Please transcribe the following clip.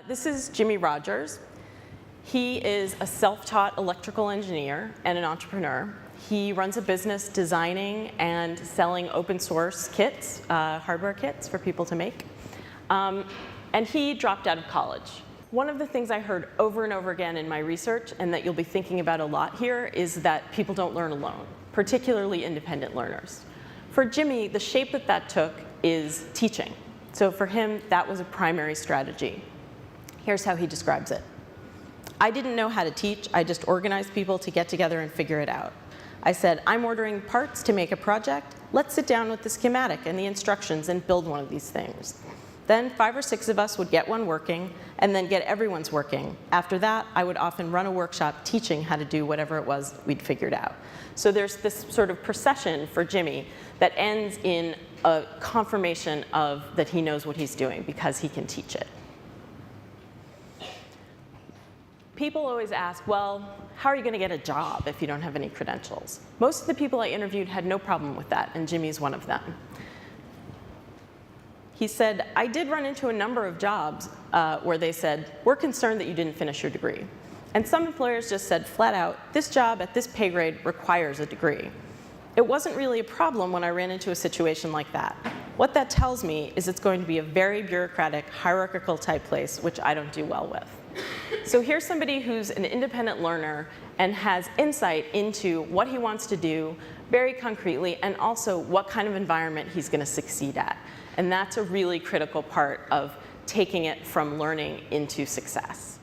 This is Jimmy Rogers. He is a self-taught electrical engineer and an entrepreneur. He runs a business designing and selling open source kits, hardware kits for people to make. And he dropped out of college. One of the things I heard over and over again in my research, and that you'll be thinking about a lot here, is that people don't learn alone, particularly independent learners. For Jimmy, the shape that that took is teaching. So for him, that was a primary strategy. Here's how he describes it. I didn't know how to teach. I just organized people to get together and figure it out. I said, I'm ordering parts to make a project. Let's sit down with the schematic and the instructions and build one of these things. Then 5 or 6 of us would get one working and then get everyone's working. After that, I would often run a workshop teaching how to do whatever it was we'd figured out. So there's this sort of procession for Jimmy that ends in a confirmation of that he knows what he's doing because he can teach it. People always ask, well, how are you going to get a job if you don't have any credentials? Most of the people I interviewed had no problem with that, and Jimmy's one of them. He said, I did run into a number of jobs where they said, we're concerned that you didn't finish your degree. And some employers just said flat out, this job at this pay grade requires a degree. It wasn't really a problem when I ran into a situation like that. What that tells me is it's going to be a very bureaucratic, hierarchical type place, which I don't do well with. So here's somebody who's an independent learner and has insight into what he wants to do very concretely, and also what kind of environment he's going to succeed at. And that's a really critical part of taking it from learning into success.